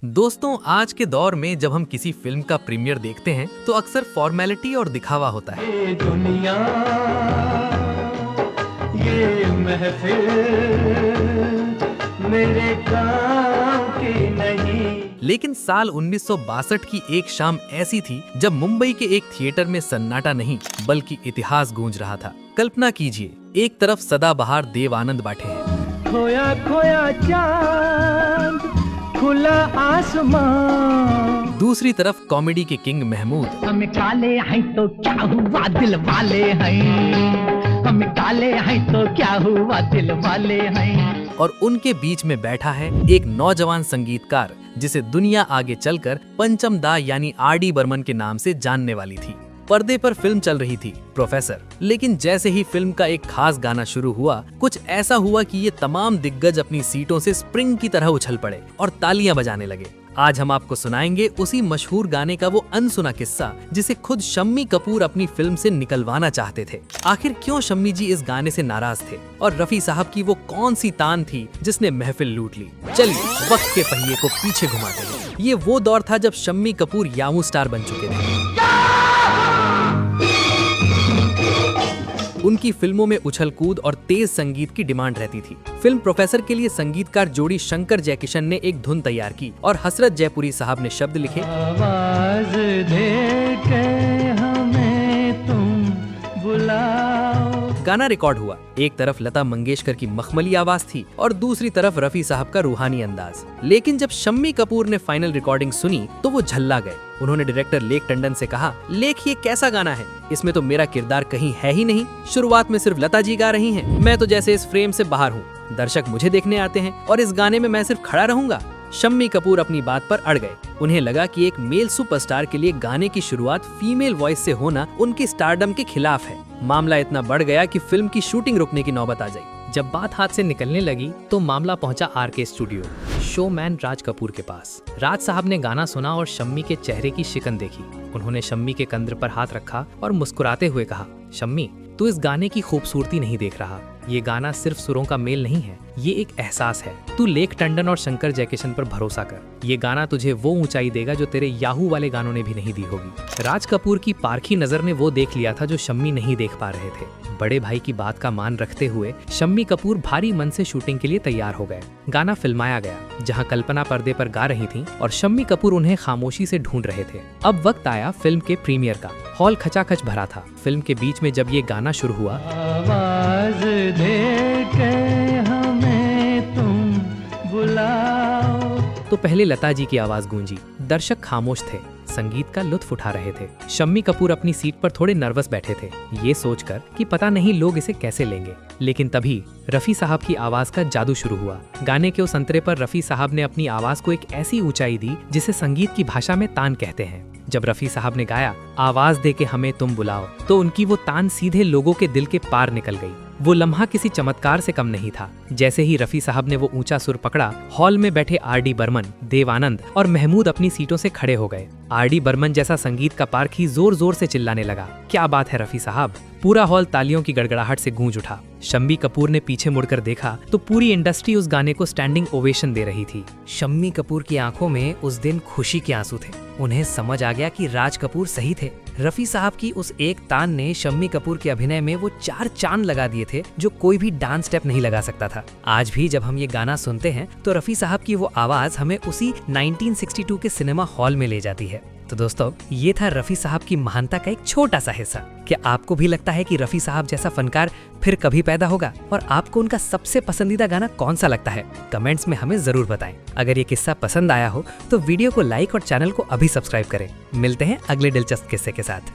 दोस्तों, आज के दौर में जब हम किसी फिल्म का प्रीमियर देखते हैं तो अक्सर फॉर्मेलिटी और दिखावा होता है। ये दुनिया, ये महफिल मेरे काम की नहीं। लेकिन साल 1962 की एक शाम ऐसी थी जब मुंबई के एक थिएटर में सन्नाटा नहीं बल्कि इतिहास गूंज रहा था। कल्पना कीजिए, एक तरफ सदाबहार देव आनंद बैठे हैं, खोया खोया चांद, खुला आसमान। दूसरी तरफ कॉमेडी के किंग महमूद, हम काले हैं तो क्या हुआ दिल वाले हैं, हम काले हैं तो क्या हुआ दिल वाले हैं। और उनके बीच में बैठा है एक नौजवान संगीतकार जिसे दुनिया आगे चलकर पंचम दा यानी आर.डी. बर्मन के नाम से जानने वाली थी। पर्दे पर फिल्म चल रही थी प्रोफेसर, लेकिन जैसे ही फिल्म का एक खास गाना शुरू हुआ, कुछ ऐसा हुआ कि ये तमाम दिग्गज अपनी सीटों से स्प्रिंग की तरह उछल पड़े और तालियां बजाने लगे। आज हम आपको सुनाएंगे उसी मशहूर गाने का वो अनसुना किस्सा जिसे खुद शम्मी कपूर अपनी फिल्म से निकलवाना चाहते थे। आखिर क्यों शम्मी जी इस गाने से नाराज थे और रफी साहब की वो कौन सी तान थी जिसने महफिल लूट ली। चलिए वक्त के पहिए को पीछे घुमाते हैं। ये वो दौर था जब शम्मी कपूर यामू स्टार बन चुके थे। उनकी फिल्मों में उछल कूद और तेज संगीत की डिमांड रहती थी। फिल्म प्रोफेसर के लिए संगीतकार जोड़ी शंकर जयकिशन ने एक धुन तैयार की और हसरत जयपुरी साहब ने शब्द लिखे, आवाज दे के हमें तुम बुलाओ। गाना रिकॉर्ड हुआ। एक तरफ लता मंगेशकर की मखमली आवाज थी और दूसरी तरफ रफी साहब का रूहानी अंदाज। लेकिन जब शम्मी कपूर ने फाइनल रिकॉर्डिंग सुनी तो वो झल्ला गए। उन्होंने डायरेक्टर लेक टंडन से कहा, लेख ये कैसा गाना है, इसमें तो मेरा किरदार कहीं है ही नहीं। शुरुआत में सिर्फ लता जी गा रही हैं, मैं तो जैसे इस फ्रेम से बाहर हूँ। दर्शक मुझे देखने आते हैं और इस गाने में मैं सिर्फ खड़ा रहूंगा। शम्मी कपूर अपनी बात पर अड़ गए। उन्हें लगा कि एक मेल सुपरस्टार के लिए गाने की शुरुआत फीमेल वॉइस से होना उनके स्टारडम के खिलाफ है। मामला इतना बढ़ गया कि फिल्म की शूटिंग रुकने की नौबत आ गई। जब बात हाथ से निकलने लगी तो मामला पहुंचा R K. Studio, showman Raj Kapoor के पास। राज साहब ने गाना सुना और शम्मी के चेहरे की शिकन देखी। उन्होंने शम्मी के कंधे पर हाथ रखा और मुस्कुराते हुए कहा, शम्मी, तू इस गाने की खूबसूरती नहीं देख रहा। ये गाना सिर्फ सुरों का मेल नहीं है, ये एक एहसास है। तू लेक टंडन और शंकर जयकिशन पर भरोसा कर। ये गाना तुझे वो ऊंचाई देगा जो तेरे याहू वाले गानों ने भी नहीं दी होगी। राज कपूर की पारखी नजर ने वो देख लिया था जो शम्मी नहीं देख पा रहे थे। बड़े भाई की बात का मान रखते हुए शम्मी कपूर भारी मन से शूटिंग के लिए तैयार हो गए। गाना फिल्माया गया, जहां कल्पना पर्दे पर गा रही थी और शम्मी कपूर उन्हें खामोशी से ढूंढ रहे थे। अब वक्त आया फिल्म के प्रीमियर का। हॉल खचाखच भरा था। फिल्म के बीच में जब ये गाना शुरू हुआ, आवाज दे के हमें तुम बुलाओ, तो पहले लता जी की आवाज गूंजी। दर्शक खामोश थे, संगीत का लुत्फ उठा रहे थे। शम्मी कपूर अपनी सीट पर थोड़े नर्वस बैठे थे, ये सोचकर कि पता नहीं लोग इसे कैसे लेंगे। लेकिन तभी रफी साहब की आवाज का जादू शुरू हुआ। गाने के उस अंतरे पर रफी साहब ने अपनी आवाज को एक ऐसी ऊंचाई दी जिसे संगीत की भाषा में तान कहते हैं। जब रफी साहब ने गाया, आवाज दे के हमें तुम बुलाओ, तो उनकी वो तान सीधे लोगों के दिल के पार निकल गई। वो लम्हा किसी चमत्कार से कम नहीं था। जैसे ही रफी साहब ने वो ऊंचा सुर पकड़ा, हॉल में बैठे आर.डी. बर्मन, देव आनंद और महमूद अपनी सीटों से खड़े हो गए। आर.डी. बर्मन जैसा संगीत का पारखी जोर जोर से चिल्लाने लगा, क्या बात है रफी साहब। पूरा हॉल तालियों की गड़गड़ाहट से गूंज उठा। शम्मी कपूर ने पीछे मुड़कर देखा तो पूरी इंडस्ट्री उस गाने को स्टैंडिंग ओवेशन दे रही थी। शम्मी कपूर की आंखों में उस दिन खुशी के आंसू थे। उन्हें समझ आ गया कि राज कपूर सही थे। रफी साहब की उस एक तान ने शम्मी कपूर के अभिनय में वो 4 चांद लगा दिए थे जो कोई भी डांस स्टेप नहीं लगा सकता था। आज भी जब हम ये गाना सुनते हैं तो रफी साहब की वो आवाज हमें उसी 1962 के सिनेमा हॉल में ले जाती है। तो दोस्तों, ये था रफी साहब की महानता का एक छोटा सा हिस्सा। क्या आपको भी लगता है कि रफी साहब जैसा फनकार फिर कभी पैदा होगा? और आपको उनका सबसे पसंदीदा गाना कौन सा लगता है? कमेंट्स में हमें जरूर बताएं। अगर ये किस्सा पसंद आया हो तो वीडियो को लाइक और चैनल को अभी सब्सक्राइब करें। मिलते हैं अगले दिलचस्प किस्से के साथ।